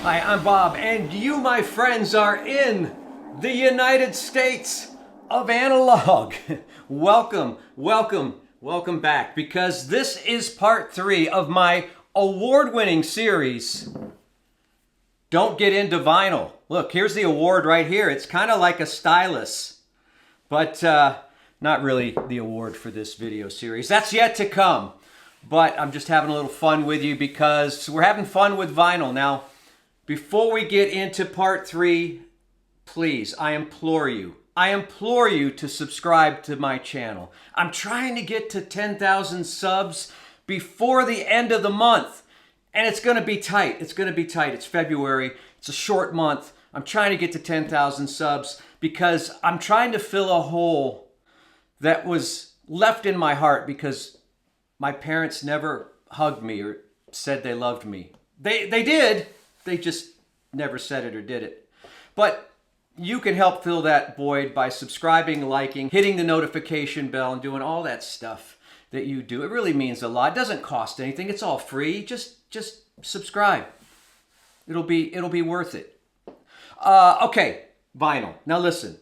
Hi, I'm Bob, and you, my friends, are in the United States of analog. Welcome, welcome, welcome back, because this is part 3 of my award-winning series, Don't Get Into Vinyl. Look, here's the award right here. It's kind of like a stylus, but not really the award for this video series. That's yet to come, but I'm just having a little fun with you because we're having fun with vinyl. Now, before we get into part 3, please, I implore you to subscribe to my channel. I'm trying to get to 10,000 subs before the end of the month. And it's going to be tight. It's going to be tight. It's February. It's a short month. I'm trying to get to 10,000 subs because I'm trying to fill a hole that was left in my heart because my parents never hugged me or said they loved me. They did. They just never said it or did it. But you can help fill that void by subscribing, liking, hitting the notification bell, and doing all that stuff that you do. It really means a lot. It doesn't cost anything. It's all free. Just subscribe. It'll be worth it. Okay, vinyl. Now listen.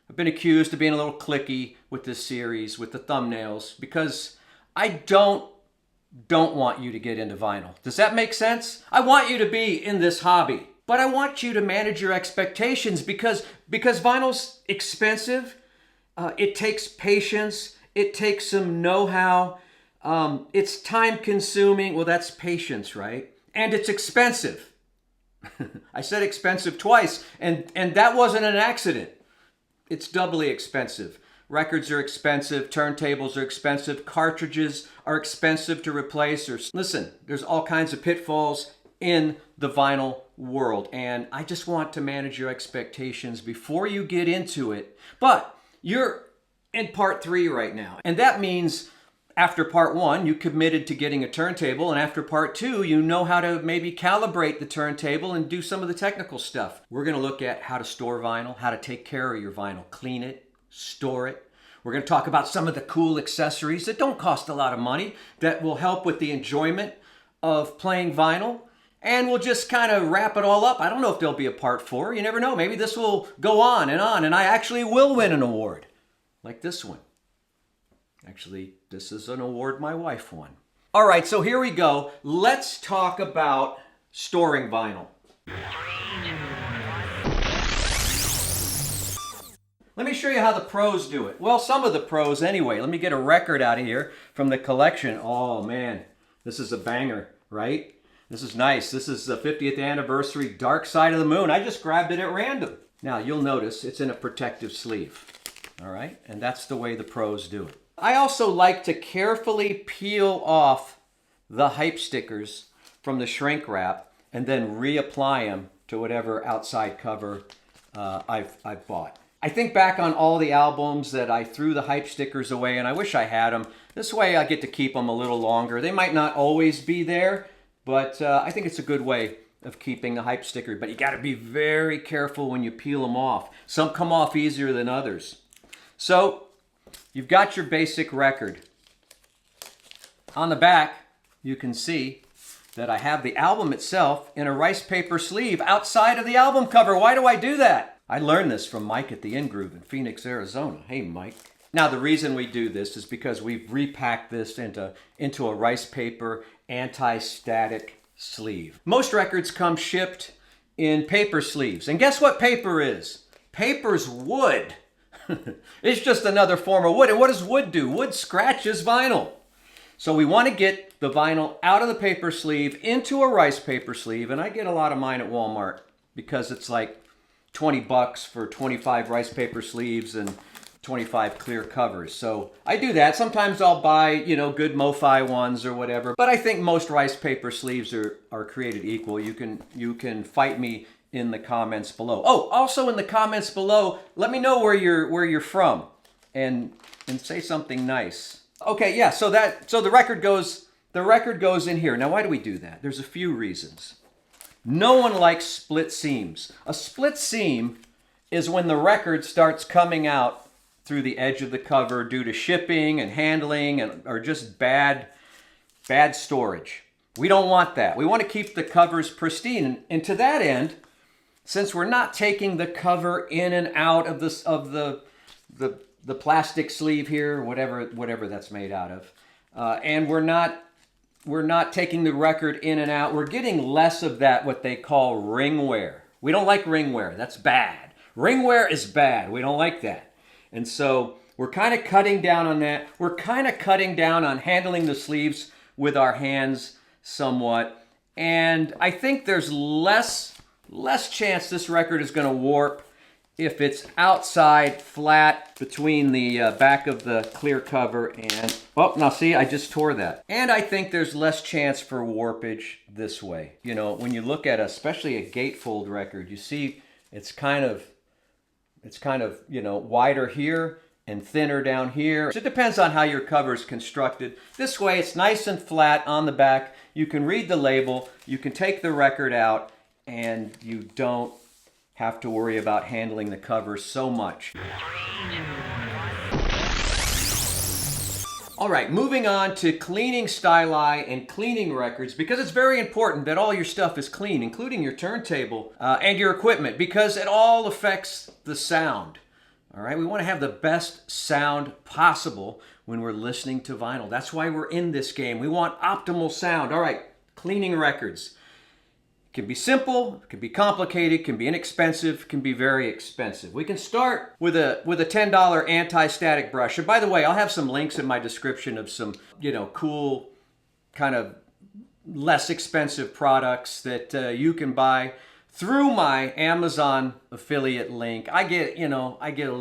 I've been accused of being a little cliquey with this series, with the thumbnails, because I don't want you to get into vinyl. Does that make sense? I want you to be in this hobby, but I want you to manage your expectations because vinyl's expensive. It takes patience. It takes some know-how. It's time-consuming. Well, that's patience, right? And it's expensive. I said expensive twice, and that wasn't an accident. It's doubly expensive. Records are expensive, turntables are expensive, cartridges are expensive to replace. Listen, there's all kinds of pitfalls in the vinyl world, and I just want to manage your expectations before you get into it. But you're in part 3 right now, and that means after part 1, you committed to getting a turntable, and after part 2, you know how to maybe calibrate the turntable and do some of the technical stuff. We're going to look at how to store vinyl, how to take care of your vinyl, clean it, store it. We're going to talk about some of the cool accessories that don't cost a lot of money that will help with the enjoyment of playing vinyl. And we'll just kind of wrap it all up. I don't know if there'll be a part 4. You never know. Maybe this will go on, and I actually will win an award like this one. Actually, this is an award my wife won. All right, so here we go. Let's talk about storing vinyl. Let me show you how the pros do it. Well, some of the pros anyway. Let me get a record out of here from the collection. Oh man, this is a banger, right? This is nice. This is the 50th anniversary Dark Side of the Moon. I just grabbed it at random. Now you'll notice it's in a protective sleeve. All right, and that's the way the pros do it. I also like to carefully peel off the hype stickers from the shrink wrap and then reapply them to whatever outside cover I've bought. I think back on all the albums that I threw the hype stickers away, and I wish I had them. This way I get to keep them a little longer. They might not always be there, but I think it's a good way of keeping the hype sticker. But you got to be very careful when you peel them off. Some come off easier than others. So you've got your basic record. On the back, you can see that I have the album itself in a rice paper sleeve outside of the album cover. Why do I do that? I learned this from Mike at the In-Groove in Phoenix, Arizona. Hey, Mike. Now, the reason we do this is because we've repacked this into a rice paper anti-static sleeve. Most records come shipped in paper sleeves. And guess what paper is? Paper's wood. It's just another form of wood. And what does wood do? Wood scratches vinyl. So we want to get the vinyl out of the paper sleeve into a rice paper sleeve. And I get a lot of mine at Walmart because it's like 20 bucks for 25 rice paper sleeves and 25 clear covers. So I do that. Sometimes I'll buy, good MoFi ones or whatever. But I think most rice paper sleeves are created equal. You can fight me in the comments below. Oh, also in the comments below, let me know where you're from and say something nice. Okay, yeah, so the record goes in here. Now why do we do that? There's a few reasons. No one likes split seams. A split seam is when the record starts coming out through the edge of the cover due to shipping and handling or just bad storage. We don't want that. We want to keep the covers pristine. And to that end, since we're not taking the cover in and out of this the plastic sleeve here, whatever that's made out of, and we're not taking the record in and out, we're getting less of that, what they call ring wear. We don't like ring wear. That's bad. Ring wear is bad. We don't like that. And so we're kind of cutting down on that. We're kind of cutting down on handling the sleeves with our hands somewhat. And I think there's less chance this record is going to warp if it's outside flat between the back of the clear cover and, oh, now see, I just tore that. And I think there's less chance for warpage this way. You know, when you look at especially a gatefold record, you see it's kind of, you know, wider here and thinner down here. So it depends on how your cover is constructed. This way, it's nice and flat on the back. You can read the label, you can take the record out, and you don't have to worry about handling the cover so much. All right, moving on to cleaning styli and cleaning records, because it's very important that all your stuff is clean, including your turntable and your equipment, because it all affects the sound. All right, we want to have the best sound possible when we're listening to vinyl. That's why we're in this game. We want optimal sound. All right, cleaning records. It can be simple, it can be complicated, it can be inexpensive, it can be very expensive. We can start with a $10 anti-static brush. And by the way, I'll have some links in my description of some, you know, cool, kind of less expensive products that you can buy through my Amazon affiliate link. I get a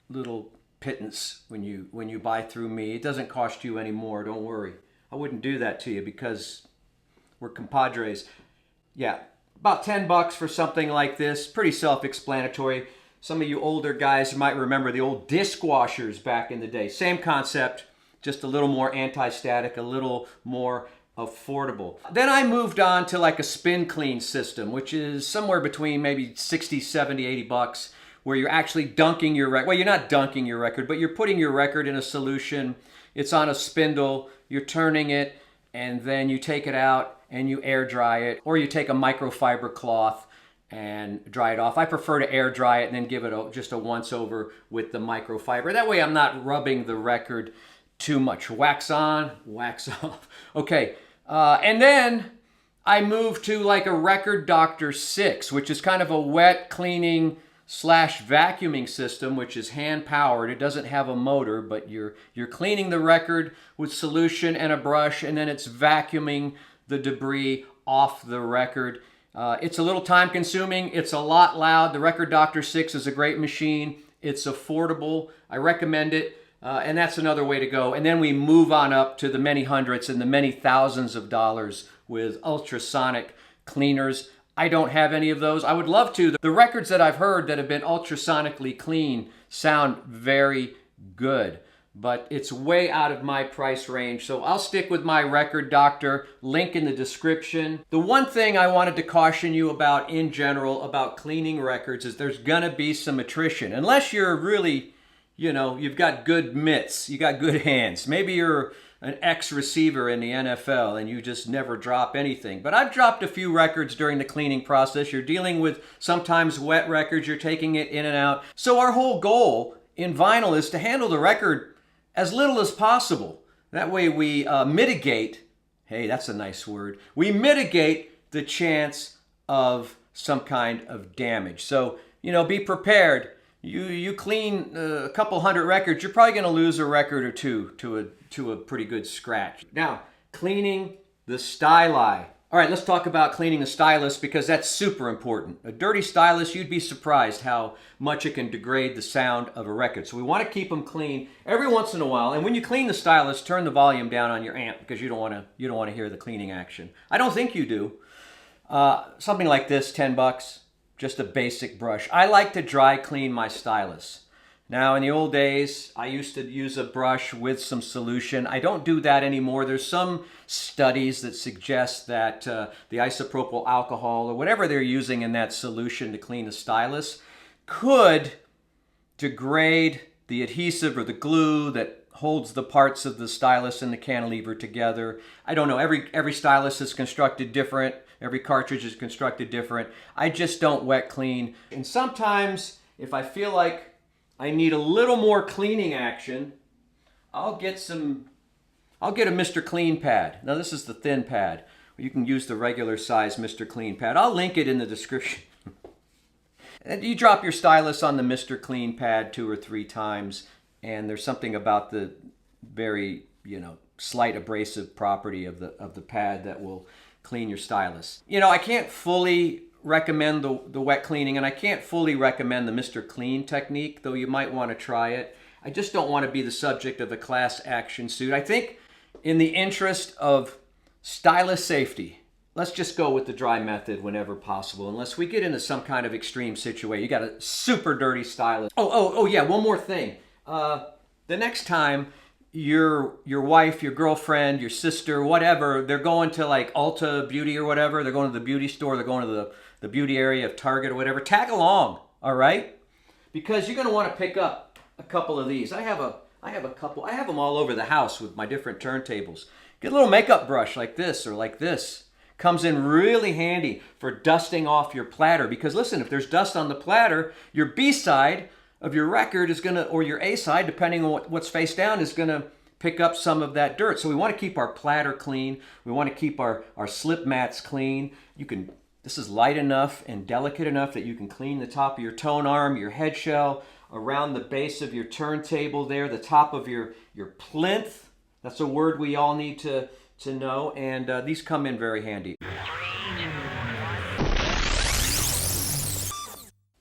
little pittance when you buy through me. It doesn't cost you any more, don't worry. I wouldn't do that to you because we're compadres. Yeah, about $10 for something like this. Pretty self-explanatory. Some of you older guys might remember the old disc washers back in the day. Same concept, just a little more anti-static, a little more affordable. Then I moved on to like a spin clean system, which is somewhere between maybe 60, 70, 80 bucks, where you're actually dunking your record. Well, you're not dunking your record, but you're putting your record in a solution. It's on a spindle, you're turning it, and then you take it out and you air dry it, or you take a microfiber cloth and dry it off. I prefer to air dry it and then give it just a once over with the microfiber. That way I'm not rubbing the record too much. Wax on, wax off. Okay, and then I moved to like a Record Doctor 6, which is kind of a wet cleaning / vacuuming system, which is hand powered. It doesn't have a motor, but you're cleaning the record with solution and a brush, and then it's vacuuming the debris off the record. It's a little time consuming. It's a lot loud. The Record Doctor 6 is a great machine. It's affordable. I recommend it. And that's another way to go. And then we move on up to the many hundreds and the many thousands of dollars with ultrasonic cleaners. I don't have any of those. I would love to. The records that I've heard that have been ultrasonically clean sound very good, but it's way out of my price range. So I'll stick with my Record Doctor, link in the description. The one thing I wanted to caution you about in general about cleaning records is there's gonna be some attrition. Unless you're really, you know, you've got good mitts, you got good hands. Maybe you're an ex-receiver in the NFL and you just never drop anything. But I've dropped a few records during the cleaning process. You're dealing with sometimes wet records, you're taking it in and out. So our whole goal in vinyl is to handle the record as little as possible. That way we mitigate, hey, that's a nice word, we mitigate the chance of some kind of damage. So, you know, be prepared. You clean a couple hundred records, you're probably gonna lose a record or two to a pretty good scratch. Now, cleaning the styli. All right, let's talk about cleaning the stylus because that's super important. A dirty stylus, you'd be surprised how much it can degrade the sound of a record. So we want to keep them clean every once in a while. And when you clean the stylus, turn the volume down on your amp because you don't want to hear the cleaning action. I don't think you do. Something like this, $10, just a basic brush. I like to dry clean my stylus. Now, in the old days, I used to use a brush with some solution. I don't do that anymore. There's some studies that suggest that the isopropyl alcohol or whatever they're using in that solution to clean the stylus could degrade the adhesive or the glue that holds the parts of the stylus and the cantilever together. I don't know, every stylus is constructed different. Every cartridge is constructed different. I just don't wet clean. And sometimes if I feel like I need a little more cleaning action, I'll get a Mr. Clean pad. Now this is the thin pad. You can use the regular size Mr. Clean pad. I'll link it in the description. And you drop your stylus on the Mr. Clean pad 2 or 3 times, and there's something about the very, slight abrasive property of the pad that will clean your stylus. I can't fully recommend the wet cleaning, and I can't fully recommend the Mr. Clean technique, though you might want to try it. I just don't want to be the subject of a class action suit. I think in the interest of stylus safety, let's just go with the dry method whenever possible, unless we get into some kind of extreme situation. You got a super dirty stylus. Oh yeah, one more thing. The next time your wife, your girlfriend, your sister, whatever, they're going to like Ulta Beauty or whatever, they're going to the beauty store, they're going to the beauty area of Target or whatever, tag along, all right? Because you're going to want to pick up a couple of these. I have a couple. I have them all over the house with my different turntables. Get a little makeup brush like this or like this. Comes in really handy for dusting off your platter, because listen, if there's dust on the platter, your B side of your record is gonna, or your A side, depending on what's face down, is gonna pick up some of that dirt. So we want to keep our platter clean. We want to keep our slip mats clean. This is light enough and delicate enough that you can clean the top of your tone arm, your head shell, around the base of your turntable there, the top of your plinth. That's a word we all need to know, and these come in very handy.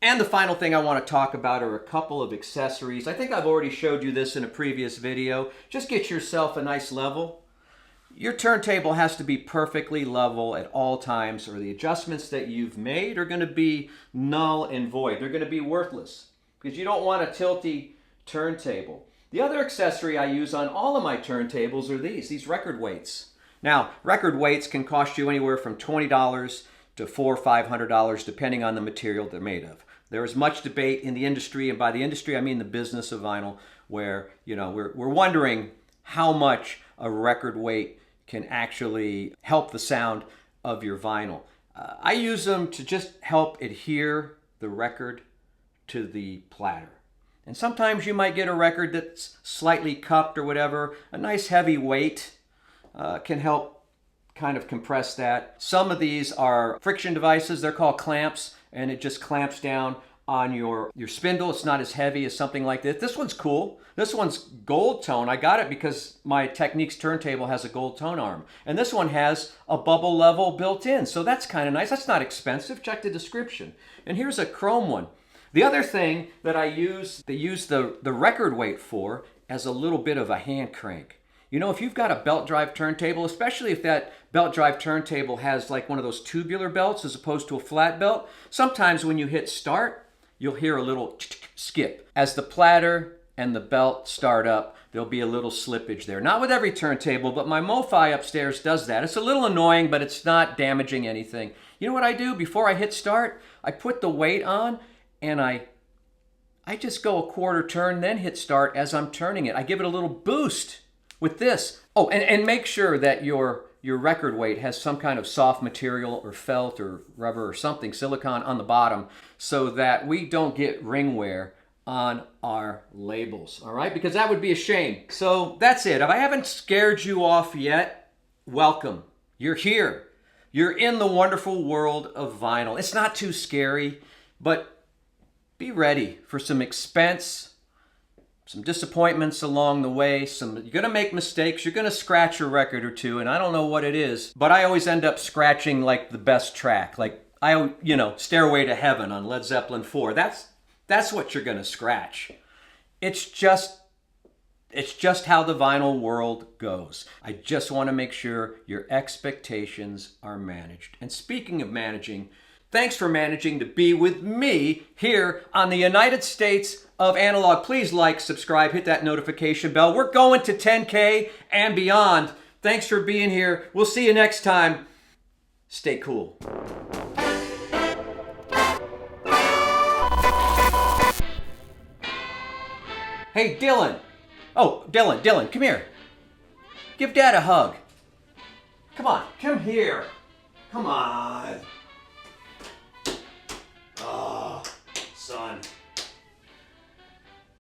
And the final thing I want to talk about are a couple of accessories. I think I've already showed you this in a previous video. Just get yourself a nice level. Your turntable has to be perfectly level at all times, or the adjustments that you've made are going to be null and void. They're going to be worthless, because you don't want a tilty turntable. The other accessory I use on all of my turntables are these record weights. Now, record weights can cost you anywhere from $20 to $400 or $500, depending on the material they're made of. There is much debate in the industry, and by the industry I mean the business of vinyl, where we're wondering how much a record weight can actually help the sound of your vinyl. I use them to just help adhere the record to the platter. And sometimes you might get a record that's slightly cupped or whatever. A nice heavy weight can help kind of compress that. Some of these are friction devices. They're called clamps, and it just clamps down on your spindle. It's not as heavy as something like this. This one's cool. This one's gold tone. I got it because my Techniques turntable has a gold tone arm. And this one has a bubble level built in. So that's kind of nice. That's not expensive. Check the description. And here's a chrome one. The other thing that I use the record weight for as a little bit of a hand crank. If you've got a belt drive turntable, especially if that belt drive turntable has like one of those tubular belts as opposed to a flat belt, sometimes when you hit start, you'll hear a little skip. As the platter and the belt start up, there'll be a little slippage there. Not with every turntable, but my MoFi upstairs does that. It's a little annoying, but it's not damaging anything. You know what I do? Before I hit start, I put the weight on, and I just go a quarter turn, then hit start as I'm turning it. I give it a little boost with this. Oh, and make sure that your record weight has some kind of soft material or felt or rubber or something, silicone on the bottom, so that we don't get ring wear on our labels, all right? Because that would be a shame. So that's it. If I haven't scared you off yet, welcome. You're here. You're in the wonderful world of vinyl. It's not too scary, but be ready for some expense, some disappointments along the way. You're going to make mistakes. You're going to scratch a record or two, and I don't know what it is, but I always end up scratching like the best track. Like, Stairway to Heaven on Led Zeppelin 4. That's what you're going to scratch. It's just how the vinyl world goes. I just want to make sure your expectations are managed. And speaking of managing, thanks for managing to be with me here on the United States of Analog. Please like, subscribe, hit that notification bell. We're going to 10K and beyond. Thanks for being here. We'll see you next time. Stay cool. Hey, Dylan, Oh, Dylan, come here. Give Dad a hug. Come on, come here. Come on.